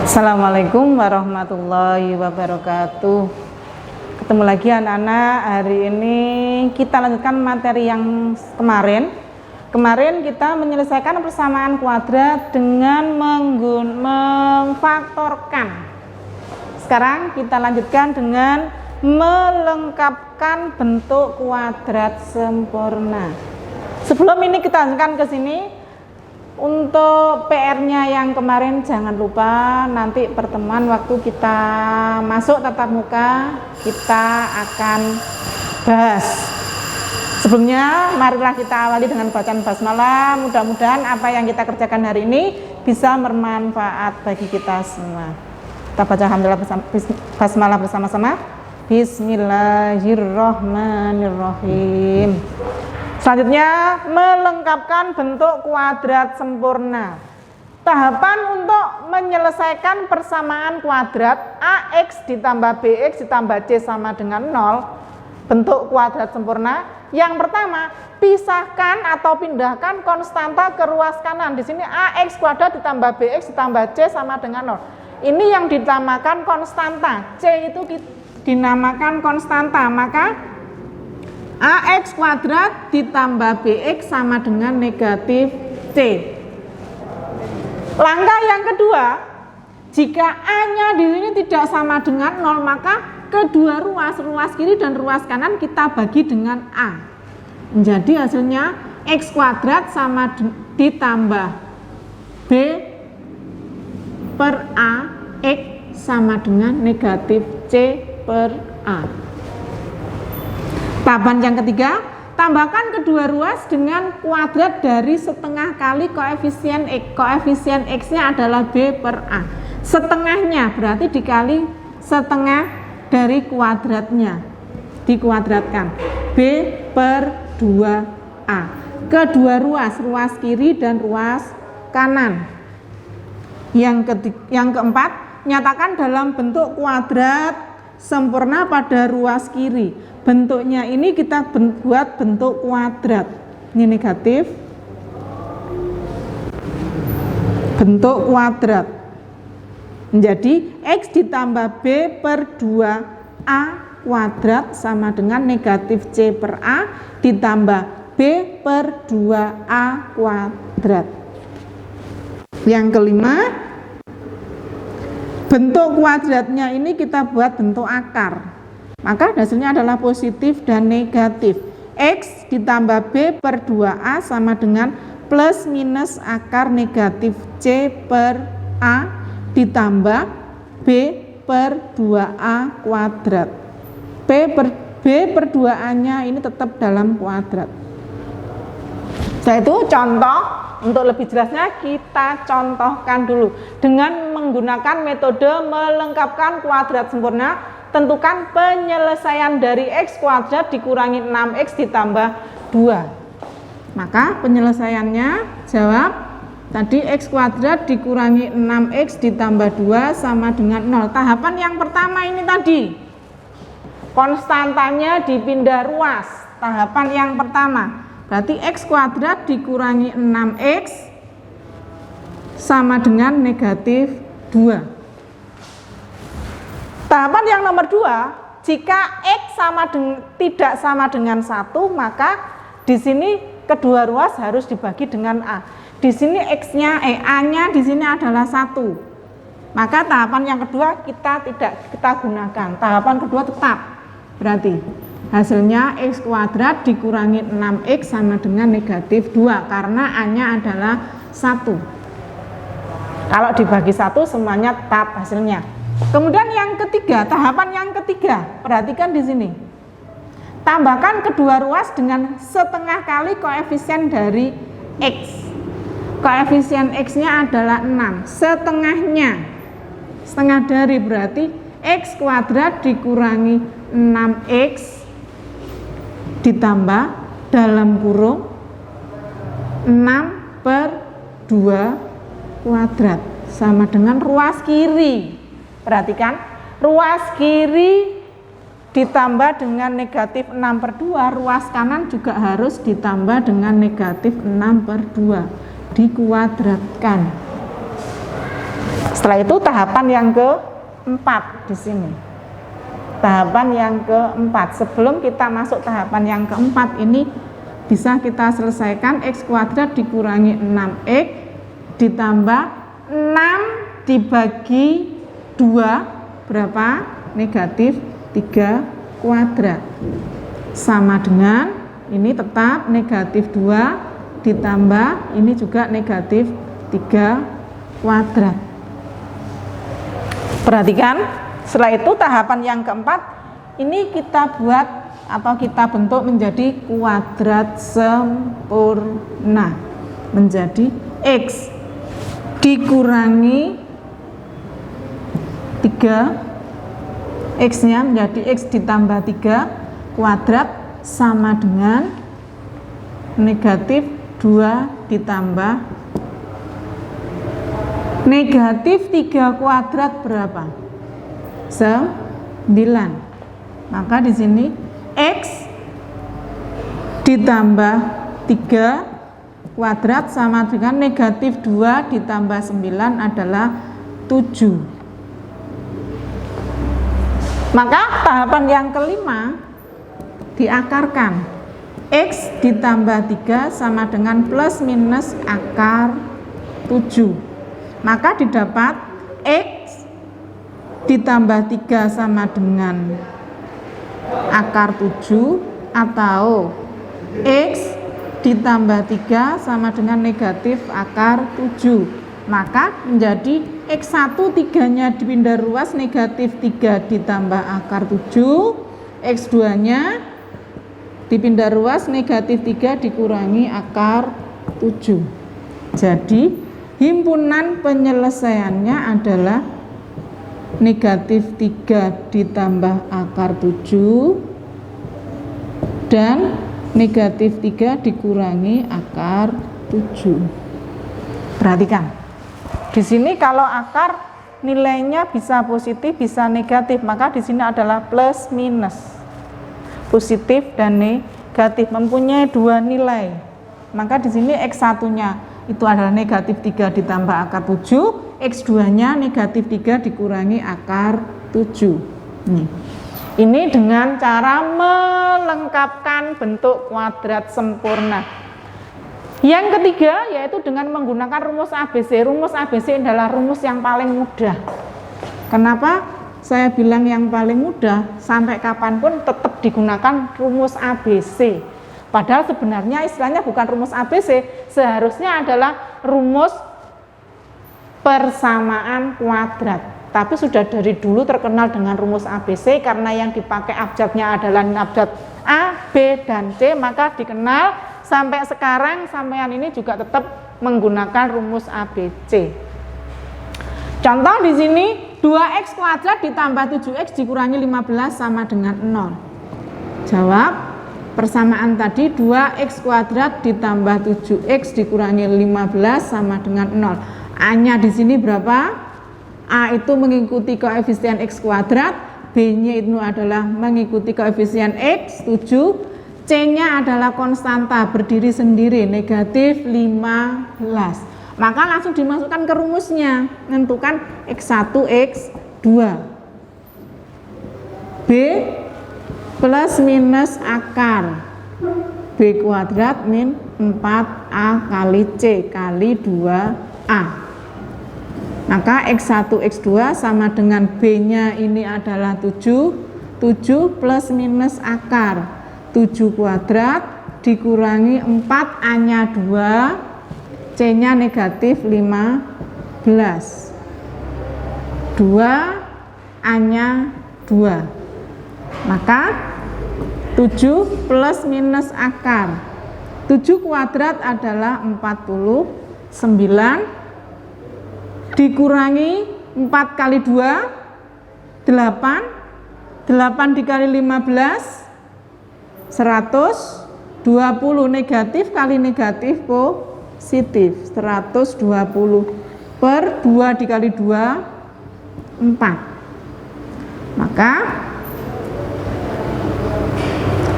Assalamualaikum warahmatullahi wabarakatuh. Ketemu lagi anak-anak. Hari ini kita lanjutkan materi yang kemarin. Kemarin kita menyelesaikan persamaan kuadrat dengan memfaktorkan. Sekarang kita lanjutkan dengan melengkapkan bentuk kuadrat sempurna. Sebelum ini kita lanjutkan ke sini. Untuk PR-nya yang kemarin jangan lupa nanti pertemuan waktu kita masuk tatap muka kita akan bahas. Sebelumnya marilah kita awali dengan bacaan basmalah. Mudah-mudahan apa yang kita kerjakan hari ini bisa bermanfaat bagi kita semua. Kita baca alhamdulillah basmalah bersama-sama. Bismillahirrahmanirrahim. Selanjutnya, melengkapkan bentuk kuadrat sempurna. Tahapan untuk menyelesaikan persamaan kuadrat AX ditambah BX ditambah C sama dengan 0, bentuk kuadrat sempurna. Yang pertama, pisahkan atau pindahkan konstanta ke ruas kanan. Di sini AX kuadrat ditambah BX ditambah C sama dengan 0. Ini yang dinamakan konstanta. C itu dinamakan konstanta, maka AX kuadrat ditambah BX sama dengan negatif C. Langkah yang kedua, jika A-nya di sini tidak sama dengan 0, maka kedua ruas kiri dan ruas kanan kita bagi dengan A. Menjadi hasilnya X kuadrat sama ditambah B per A, X sama dengan negatif C per A. Tahapan yang ketiga, tambahkan kedua ruas dengan kuadrat dari setengah kali koefisien X. Koefisien X-nya adalah B per A. Setengahnya berarti dikali setengah dari kuadratnya. Dikuadratkan. B per 2A. Kedua ruas kiri dan ruas kanan. Yang keempat, nyatakan dalam bentuk kuadrat sempurna pada ruas kiri. Bentuknya ini kita buat bentuk kuadrat. Ini negatif. Bentuk kuadrat. Menjadi X ditambah B per 2A kuadrat sama dengan negatif C per A ditambah B per 2A kuadrat. Yang kelima, bentuk kuadratnya ini kita buat bentuk akar. Maka hasilnya adalah positif dan negatif. X ditambah B per 2A sama dengan plus minus akar negatif C per A ditambah B per 2A kuadrat. B per 2A-nya ini tetap dalam kuadrat. Setelah itu contoh, untuk lebih jelasnya kita contohkan dulu. Dengan menggunakan metode melengkapkan kuadrat sempurna, tentukan penyelesaian dari X kuadrat dikurangi 6X ditambah 2. Maka penyelesaiannya jawab tadi X kuadrat dikurangi 6X ditambah 2 sama dengan 0. Tahapan yang pertama ini tadi, konstantanya dipindah ruas. Tahapan yang pertama, berarti X kuadrat dikurangi 6X sama dengan negatif 2. Tahapan yang nomor 2, jika X tidak sama dengan 1, maka di sini kedua ruas harus dibagi dengan A. Di sini A-nya di sini adalah 1. Maka tahapan yang kedua kita gunakan. Tahapan kedua tetap. Berarti hasilnya X kuadrat dikurangi 6X sama dengan negatif 2 karena A-nya adalah 1. Kalau dibagi 1 semuanya tetap hasilnya. Kemudian yang ketiga, tahapan yang ketiga, perhatikan di sini. Tambahkan kedua ruas dengan setengah kali koefisien dari X. Koefisien X-nya adalah 6. Setengahnya, setengah dari berarti X kuadrat dikurangi 6X ditambah dalam kurung 6 per 2 kuadrat sama dengan ruas kiri. Perhatikan, ruas kiri ditambah dengan negatif 6 per 2, ruas kanan juga harus ditambah dengan negatif 6 per 2, dikuadratkan. Setelah itu tahapan yang keempat di sini. Tahapan yang keempat. Sebelum kita masuk tahapan yang keempat ini bisa kita selesaikan x kuadrat dikurangi 6x ditambah 6 dibagi 2 berapa? Negatif 3 kuadrat. Sama dengan ini tetap negatif 2 ditambah ini juga negatif 3 kuadrat. Perhatikan, setelah itu tahapan yang keempat ini kita buat atau kita bentuk menjadi kuadrat sempurna, menjadi x dikurangi 3, x nya menjadi x ditambah 3 kuadrat sama dengan negatif 2 ditambah negatif 3 kuadrat berapa? 9. Maka di sini x ditambah 3 kuadrat sama dengan negatif 2 ditambah 9 adalah 7. Maka tahapan yang kelima diakarkan. X ditambah 3 sama dengan plus minus akar 7. Maka didapat X ditambah 3 sama dengan akar 7 atau X ditambah 3 sama dengan negatif akar 7. Maka menjadi X1 3-nya dipindah ruas negatif 3 ditambah akar 7, X2 nya dipindah ruas negatif 3 dikurangi akar 7. Jadi himpunan penyelesaiannya adalah negatif 3 ditambah akar 7 dan negatif 3 dikurangi akar 7. Perhatikan. Di sini kalau akar nilainya bisa positif, bisa negatif, maka di sini adalah plus minus. Positif dan negatif mempunyai dua nilai. Maka di sini X1-nya itu adalah negatif 3 ditambah akar 7, X2-nya negatif 3 dikurangi akar 7. Ini dengan cara melengkapkan bentuk kuadrat sempurna. Yang ketiga yaitu dengan menggunakan rumus ABC. Rumus ABC adalah rumus yang paling mudah. Kenapa saya bilang yang paling mudah? Sampai kapanpun tetap digunakan rumus ABC. Padahal sebenarnya istilahnya bukan rumus ABC, seharusnya adalah rumus persamaan kuadrat. Tapi sudah dari dulu terkenal dengan rumus ABC karena yang dipakai abjadnya adalah abjad A, B, dan C, maka dikenal sampai sekarang sampean ini juga tetap menggunakan rumus ABC. Contoh di sini 2x kuadrat ditambah 7x dikurangi 15 sama dengan 0. Jawab persamaan tadi 2x kuadrat ditambah 7x dikurangi 15 sama dengan 0. A-nya di sini berapa? A itu mengikuti koefisien x kuadrat, B-nya itu adalah mengikuti koefisien x 7, C-nya adalah konstanta berdiri sendiri negatif 15. Maka langsung dimasukkan ke rumusnya, menentukan X1, X2. B plus minus akar B kuadrat min 4A kali C kali 2A. Maka X1, X2 sama dengan B-nya ini adalah 7 plus minus akar 7 kuadrat dikurangi 4, A-nya 2, C-nya negatif 15. 2, A-nya 2. Maka 7 plus minus akar 7 kuadrat adalah 49 dikurangi 4 kali 2 8 dikali 15 120, negatif kali negatif positif 120 per 2 dikali 2 4. Maka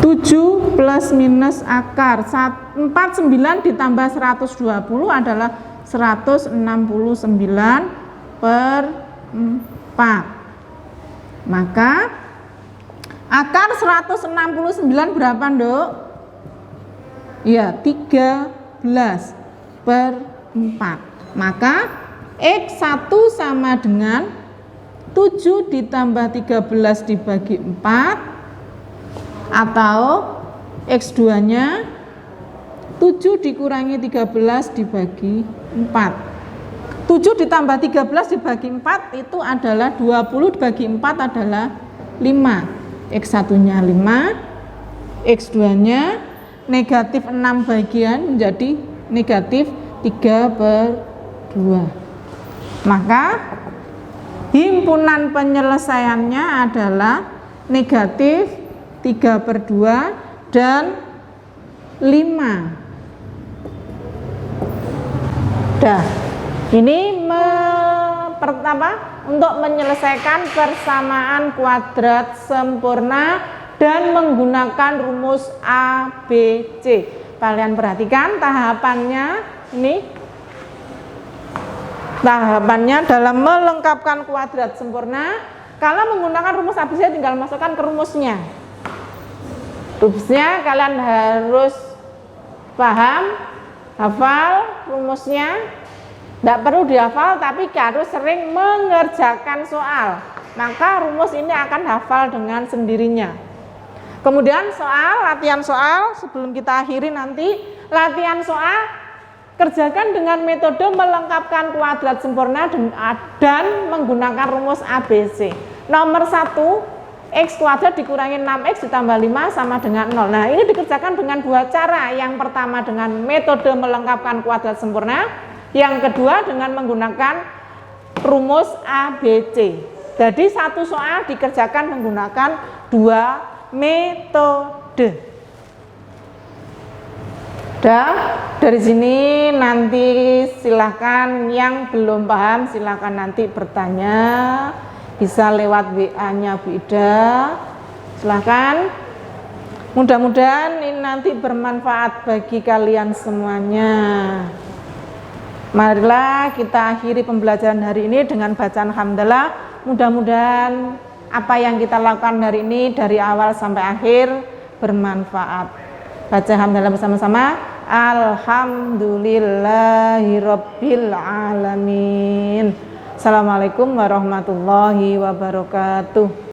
7 plus minus akar 49 ditambah 120 adalah 169 per 4. Maka akar 169 berapa, Nduk? Ya, 13 per 4. Maka X1 sama dengan 7 ditambah 13 dibagi 4, atau X2 nya 7 dikurangi 13 dibagi 4. 7 ditambah 13 dibagi 4 itu adalah 20 dibagi 4 adalah 5. X1 nya 5, X2 nya negatif 6 bagian menjadi negatif 3 per 2. Maka himpunan penyelesaiannya adalah negatif 3 per 2 dan 5. Dah, ini pertama untuk menyelesaikan persamaan kuadrat sempurna dan menggunakan rumus A, B, C. Kalian perhatikan tahapannya ini. Tahapannya dalam melengkapkan kuadrat sempurna. Kalau menggunakan rumus ABC tinggal masukkan ke rumusnya. Rumusnya kalian harus paham, hafal rumusnya. Tidak perlu dihafal tapi harus sering mengerjakan soal. Maka rumus ini akan hafal dengan sendirinya. Kemudian latihan soal sebelum kita akhiri nanti. Latihan soal kerjakan dengan metode melengkapkan kuadrat sempurna dan menggunakan rumus ABC. Nomor 1, X kuadrat dikurangi 6X ditambah 5 sama dengan 0. Nah, ini dikerjakan dengan dua cara. Yang pertama dengan metode melengkapkan kuadrat sempurna. Yang kedua dengan menggunakan rumus ABC. Jadi satu soal dikerjakan menggunakan dua metode. Dari sini nanti silahkan yang belum paham silahkan nanti bertanya, bisa lewat WA-nya Bu Ida, silahkan. Mudah-mudahan ini nanti bermanfaat bagi kalian semuanya. Marilah kita akhiri pembelajaran hari ini dengan bacaan hamdalah. Mudah-mudahan apa yang kita lakukan hari ini dari awal sampai akhir bermanfaat. Baca hamdalah bersama-sama. Alhamdulillahirabbil alamin. Assalamualaikum warahmatullahi wabarakatuh.